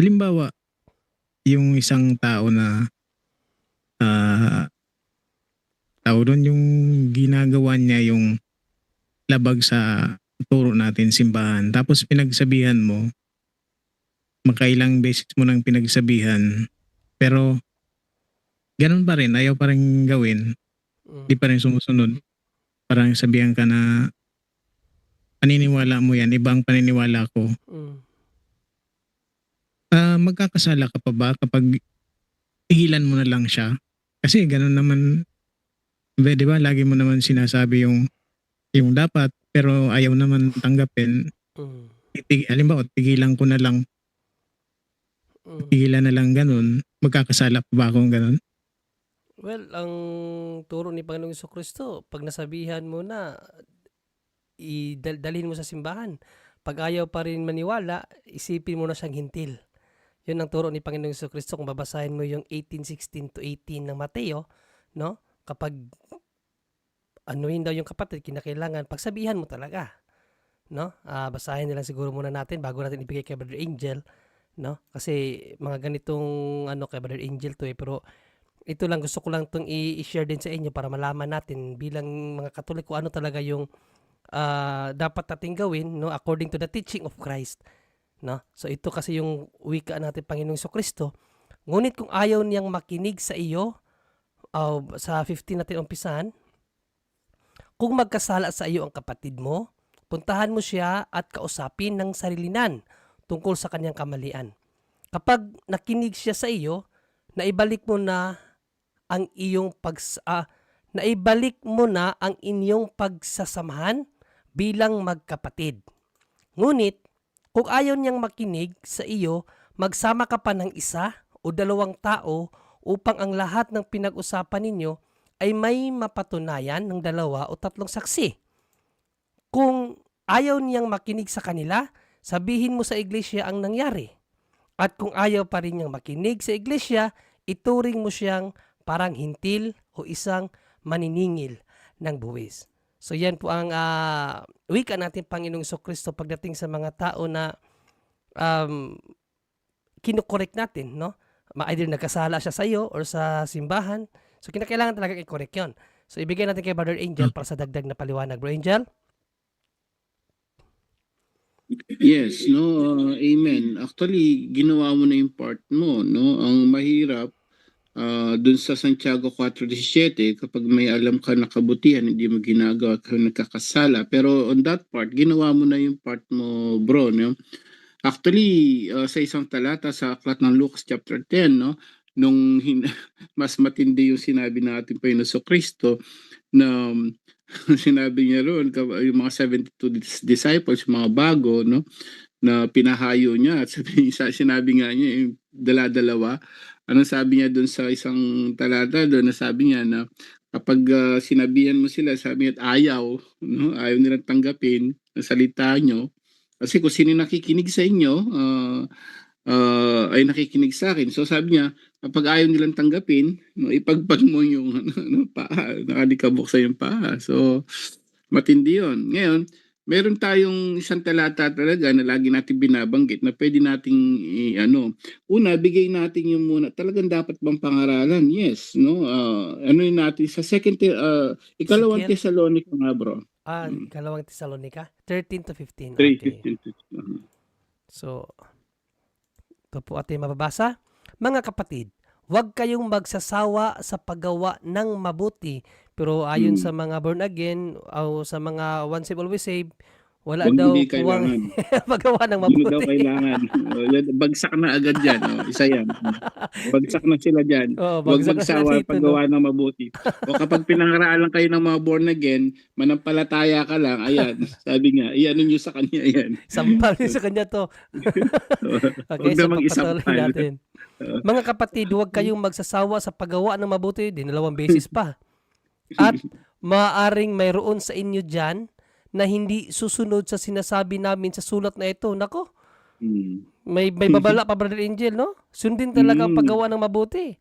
Halimbawa, yung isang tao na, ah, tawag dun, yung ginagawa niya yung labag sa turo natin simbahan tapos pinagsabihan mo, makailang beses mo ng pinagsabihan, pero gano'n pa rin, ayaw pa ring gawin, Hmm. 'di pa rin sumusunod. Parang sabihan ka na, "Paniniwala mo 'yan, iba ang paniniwala ko." Hmm. Magkakasala ka pa ba kapag tigilan mo na lang siya? Kasi gano'n naman, 'di ba lagi mo naman sinasabi yung dapat, pero ayaw naman tanggapin. Hmm. Halimbawa, tigilan ko na lang, Hmm. tigilan na lang gano'n, magkakasala pa ba kung gano'n? Well, ang turo ni Panginoong Jesucristo 'pag nasabihan mo na, dalhin mo sa simbahan. 'Pag ayaw pa rin maniwala, isipin mo na siyang hintil. 'Yun ang turo ni Panginoong Jesucristo kung babasahin mo yung 18:16-18 ng Mateo, 'no? Kapag anuhin daw yung kapatid, kinakailangan pagsabihan mo talaga, 'no? Basahin na lang siguro muna natin bago natin ibigay kay Brother Angel, 'no? Kasi mga ganitong ano kay Brother Angel 'to, pero ito lang, gusto ko lang 'tong i-share din sa inyo para malaman natin bilang mga Katoliko ano talaga yung, dapat nating gawin, 'no, according to the teaching of Christ, 'no? So ito kasi yung wika natin Panginoong Jesucristo, "Ngunit kung ayaw niyang makinig sa iyo," sa 15 natin umpisahan, "kung magkasala sa iyo ang kapatid mo, puntahan mo siya at kausapin ng sarilinan tungkol sa kanyang kamalian. Kapag nakinig siya sa iyo, naibalik mo na ang iyong naibalik mo na ang inyong pagsasamahan bilang magkapatid. Ngunit kung ayaw niyang makinig sa iyo, magsama ka pa ng isa o dalawang tao upang ang lahat ng pinag-usapan ninyo ay may mapatunayan ng dalawa o tatlong saksi. Kung ayaw niyang makinig sa kanila, sabihin mo sa iglesia ang nangyari. At kung ayaw pa rin niyang makinig sa iglesia, ituring mo siyang parang hintil o isang maniningil ng buwis." So yan po ang wika natin Panginoong Jesucristo pagdating sa mga tao na um, kino-correct natin, 'no? Either nagkasala siya sa iyo or sa simbahan. So kinakailangan talaga i-correct 'yon. So ibigay natin kay Brother Angel para sa dagdag na paliwanag. Bro Angel? Yes, no, amen. Actually, ginawa mo na yung part mo, no? Ang mahirap, dun sa Santiago 4:17, kapag may alam ka na kabutihan, hindi mo ginagawa, ka nagkakasala. Pero on that part, ginawa mo na yung part mo, bro, no? Actually, sa isang talata sa aklat ng Lucas chapter 10, no? Nung mas matindi yung sinabi natin pa yun sa Kristo, na sinabi niya roon, yung mga 72 disciples, yung mga bago, no? Na pinahayo niya at sinabi nga niya yung dala-dalawa. Anong sabi niya doon sa isang talata doon, na sabi niya na kapag sinabihan mo sila, sabi niya, at ayaw, no? Ayaw nilang tanggapin ang salita nyo. Kasi kung sino nakikinig sa inyo, ay nakikinig sa akin. So sabi niya, kapag ayaw nilang tanggapin, no, ipagpag mo yung paa, nakalikabok sa yung paa. So matindi yun. Ngayon, meron tayong isang talata talaga na lagi natin binabanggit na pwede nating una, bigay natin yung muna, talagang dapat bang pangaralan? Yes, no? Ano yun natin sa ikalawang Ezekiel? Thessalonica nga, bro. Ikalawang Tesalonica? 13-15. Okay. 3:15 to So, ito po ating mababasa. "Mga kapatid, huwag kayong magsasawa sa paggawa ng mabuti." Pero ayon sa mga born again o sa mga once saved always saved, wala Huwag, daw hindi puwang kailangan. magawa ng Hindi mo daw mabuti. kailangan. Bagsak na agad yan. Isa yan. Bagsak na sila dyan. Oo, Huwag bagsak na sila magsawa dito, 'no? paggawa ng mabuti. O kapag pinangaralan kayo ng mga born again, manampalataya ka lang, ayan, sabi nga, iano nyo sa kanya yan. Sampal niyo sa kanya 'to. Okay, Huwag so namang pagpatuloy isampal. natin. "Mga kapatid, huwag kayong magsasawa sa paggawa ng mabuti." Dinalawang beses pa. "At maaaring mayroon sa inyo diyan na hindi susunod sa sinasabi namin sa sulat na ito." Naku, Mm. may babala pa Brother Angel, 'no? Sundin talaga ang Mm. paggawa ng mabuti.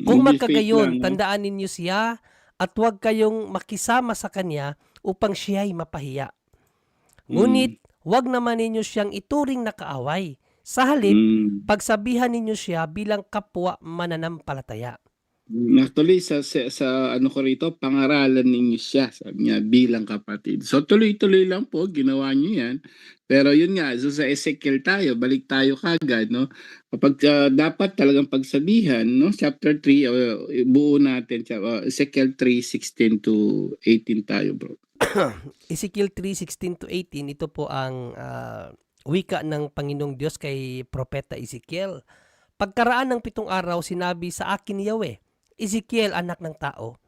"Kung Hindi fake lang. magkagayon, tandaan ninyo siya at huwag kayong makisama sa kanya upang siya'y mapahiya. Mm. Ngunit huwag naman ninyo siyang ituring na kaaway, Sa halip, Mm. pagsabihan ninyo siya bilang kapwa mananampalataya. Actually sa ano ko rito, pangaralan ninyo siya, sabi niya, bilang kapatid. So tuloy-tuloy lang po, ginawa niyo 'yan. Pero yun nga, so sa Ezekiel tayo, balik tayo kaagad, no? Kapag dapat talagang pagsabihan, no? Chapter 3, buo natin, Ezekiel 3:16 to 18 tayo, bro. Ezekiel 3:16 to 18, ito po ang wika ng Panginoong Diyos kay Propeta Ezekiel. Pagkaraan ng 7 araw, sinabi sa akin ni Yahweh, Ezekiel, anak ng tao,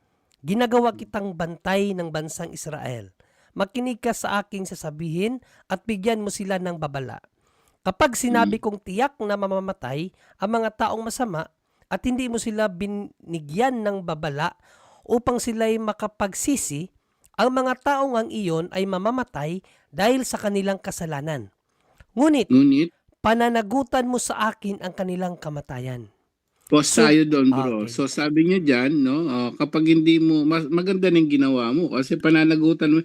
ginagawa kitang bantay ng bansang Israel. Makinig ka sa aking sasabihin at bigyan mo sila ng babala. Kapag sinabi kong tiyak na mamamatay ang mga taong masama at hindi mo sila binigyan ng babala upang sila'y makapagsisi, ang mga taong ang iyon ay mamamatay dahil sa kanilang kasalanan. Ngunit, Ngunit, pananagutan mo sa akin ang kanilang kamatayan. pause So, tayo doon, bro. okay. So sabi niya diyan, no, kapag hindi mo maganda ning ginawa mo kasi pananagutan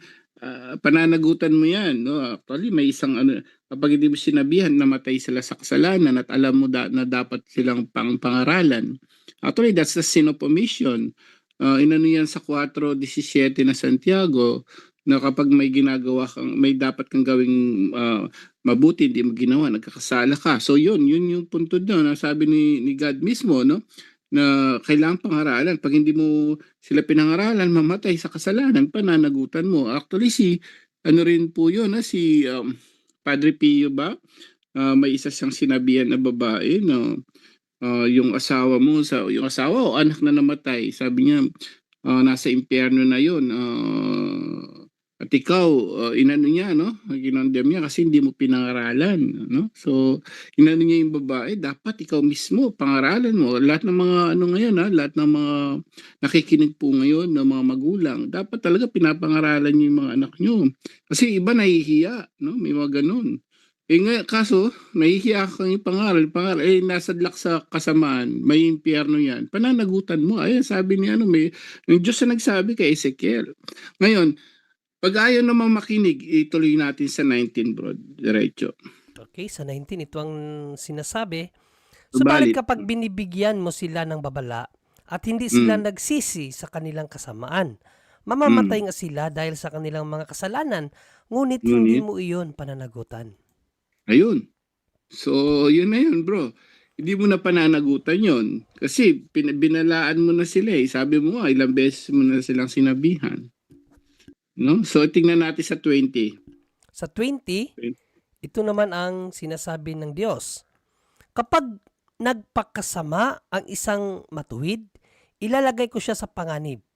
mo 'yan, no. Actually may isang ano, kapag hindi mo sinabihan, namatay sila sa kasalanan at alam mo na dapat silang pangaralan. Actually that's the sin of omission. Inano 'yan sa 4:17 na Santiago, na kapag may dapat kang gawing mabuti, hindi mo ginawa, nagkakasala ka. So yun yung punto doon, na sabi ni God mismo, no, na kailangang pangaralan. Pag hindi mo sila pinangaralan, mamatay sa kasalanan, pananagutan mo. Actually ano rin po yun, si Padre Pio ba? May isa siyang sinabihan na babae, no, yung asawa o anak na namatay, sabi niya, nasa impyerno na yun, at ikaw, inano niya, no, kinondemn niya kasi hindi mo pinangaralan, no. So inano niya yung babae, dapat ikaw mismo pangaralan mo. Lahat ng mga ano ngayon, lahat ng mga nakikinig po ngayon ng mga magulang, dapat talaga pinapangaralan niyo yung mga anak niyo. Kasi iba nahihiya, no, may mga ganun. Kaso nahihiya kang ipangaral, nasadlak sa kasamaan, may impyerno yan, pananagutan mo. Ayan, sabi ni yung Diyos na nagsabi kay Ezekiel. Ngayon, pag ayaw naman makinig, ituloy natin sa 19, bro, diretso. Okay, sa 19, ito ang sinasabi. Subalit kapag binibigyan mo sila ng babala at hindi sila nagsisi sa kanilang kasamaan, mamamatay nga sila dahil sa kanilang mga kasalanan, ngunit hindi mo iyon pananagutan. Ayun. So, yun na yun, bro. Hindi mo na pananagutan yun. Kasi binalaan mo na sila eh. Sabi mo nga, ilang beses mo na silang sinabihan. No? So, tingnan natin sa 20. Sa 20, ito naman ang sinasabi ng Diyos. Kapag nagpakasama ang isang matuwid, ilalagay ko siya sa panganib.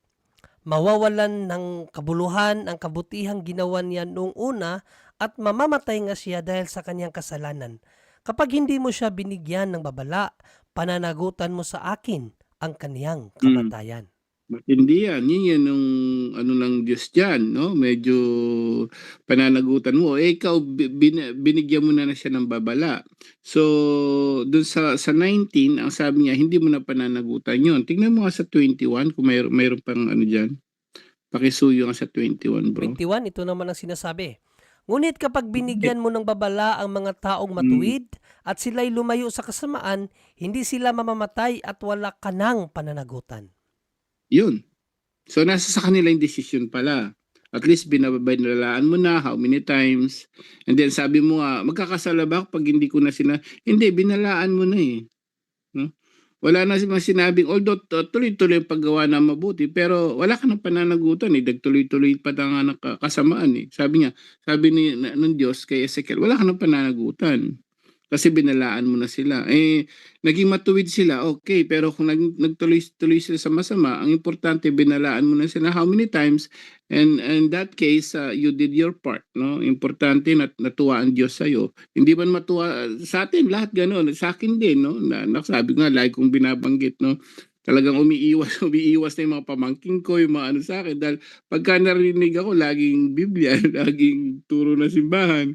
Mawawalan ng kabuluhan ang kabutihang ginawa niya noong una at mamamatay nga siya dahil sa kanyang kasalanan. Kapag hindi mo siya binigyan ng babala, pananagutan mo sa akin ang kaniyang kamatayan. Matindi yan. Yun yung ano ng Diyos dyan, no? Medyo pananagutan mo. Ikaw, binigyan mo na siya ng babala. So, dun sa 19, ang sabi niya, hindi mo na pananagutan yun. Tingnan mo nga sa 21, kung mayroon pang ano dyan. Pakisuyo nga sa 21, bro. 21, ito naman ang sinasabi. Ngunit kapag binigyan mo ng babala ang mga taong matuwid at sila'y lumayo sa kasamaan, hindi sila mamamatay at wala ka ng pananagutan. Yun. So, nasa sa kanila yung decision pala. At least binabalaan mo na how many times. And then sabi mo nga, magkakasala ba pag hindi ko na Hindi, binalaan mo na eh. No? Wala na sinabing, although tuloy-tuloy yung paggawa na mabuti, pero wala ka ng pananagutan eh. Nagtuloy-tuloy pa na nga kasamaan eh. Sabi ng Diyos kay Ezekiel, wala ka ng pananagutan. Kasi binalaan mo na sila. Naging matuwid sila, okay. Pero kung nagtuloy-tuloy sila sa masama, ang importante, binalaan mo na sila how many times. And in that case, you did your part. No? Importante, natuwa ang Diyos sa'yo. Hindi man matuwa sa atin, lahat gano'n. Sa akin din, no? Sabi nga, lagi kong binabanggit, no? Talagang umiiwas na yung mga pamangking ko, yung mga ano sa akin. Dahil pagka narinig ako, laging Biblia, laging turo na simbahan.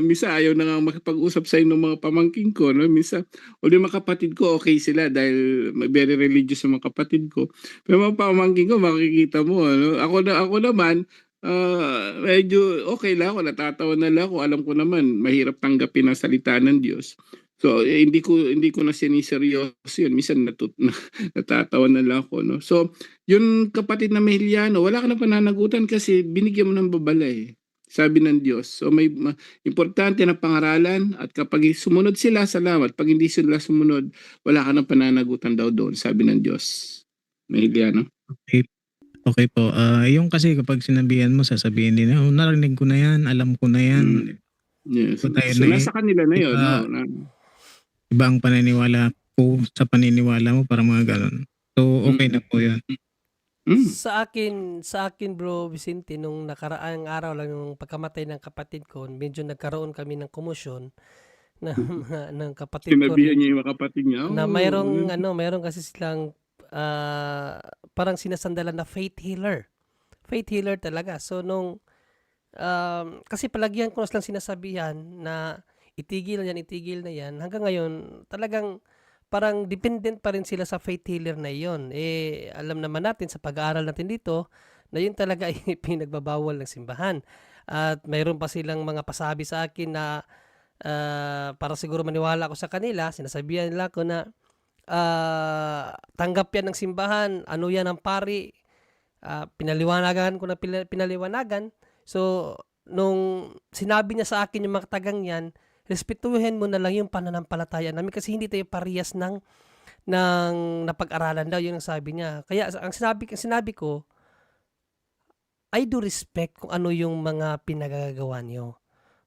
Misa ayaw na nga makipag-usap sa ng mga pamangking ko, no? Misa, o yung mga kapatid ko, okay sila dahil very religious yung mga kapatid ko. Pero mga pamangking ko, makikita mo, ano? Ako naman, medyo okay lang ako, natatawa na lang ako. Alam ko naman mahirap tanggapin ang salita ng Diyos. So, hindi ko na siniseryoso yun. Minsan natatawa na lang ako, no? So, yung kapatid na Mehiliano, wala ka na pananagutan kasi binigyan mo ng babala eh. Sabi ng Diyos. So, importante na pangaralan at kapag sumunod sila, salamat. Pag hindi sila sumunod, wala ka ng pananagutan daw doon, sabi ng Diyos. Mehiliano. Okay, okay po. Yung kasi kapag sinabihan mo, sasabihin din, oh, narinig ko na yan, alam ko na yan. Mm. Yes. So, tayo So, na nasa kanila na yun. iba, No? iba ang paniniwala ko sa paniniwala mo para mga ganun. So, okay na po yun. Sa akin Bro Vicente, nung nakaraang araw lang nung pagkamatay ng kapatid ko, medyo nagkaroon kami ng komosyon na ng kapatid ko Sinabihan rin, niya yung mga kapatid niya. na "Oh, mayroong kasi silang parang sinasandalan na faith healer. Faith healer talaga. So nung kasi palagyan ko na silang sinasabihan na itigil na yan. Hanggang ngayon, talagang parang dependent pa rin sila sa faith healer na iyon. Eh, alam naman natin sa pag-aaral natin dito na yun talaga ay pinagbabawal ng simbahan. At mayroon pa silang mga pasabi sa akin na para siguro maniwala ako sa kanila, sinasabihan nila ako na tanggap yan ng simbahan, ano yan ang pari, pinaliwanagan ko na pinaliwanagan. So, nung sinabi niya sa akin yung mga tagang yan, respetuhin mo na lang yung pananampalataya namin kasi hindi tayo parehas ng napag-aralan daw, yun ang sabi niya. Kaya ang sinabi ko, I do respect kung ano yung mga pinagagawa niyo.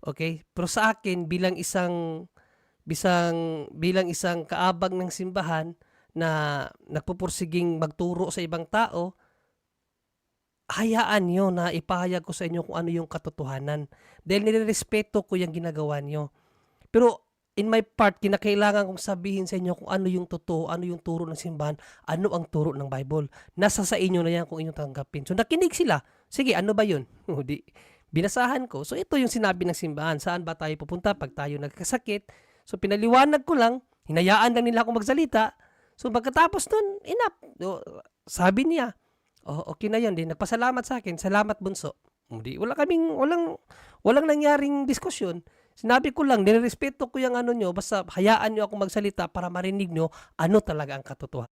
Okay? Pero sa akin bilang isang kaabag ng simbahan na nagpupursiging magturo sa ibang tao, hayaan niyo na ipahayag ko sa inyo kung ano yung katotohanan. Dahil nirerespeto ko yung ginagawa niyo. Pero in my part, kinakailangan kong sabihin sa inyo kung ano yung totoo, ano yung turo ng simbahan, ano ang turo ng Bible. Nasa sa inyo na yan kung inyong tanggapin. So nakinig sila. Sige, ano ba yun? Binasahan ko. So ito yung sinabi ng simbahan. Saan ba tayo pupunta pag tayo nagkasakit? So pinaliwanag ko lang, hinayaan lang nila ako magsalita. So pagkatapos nun, enough. Sabi niya, oh, okay na yun. Di, nagpasalamat sa akin. Salamat bunso. Hindi, walang nangyaring diskusyon. Sinabi ko lang, nirespeto ko yung ano nyo, basta hayaan nyo ako magsalita para marinig nyo ano talaga ang katotohanan.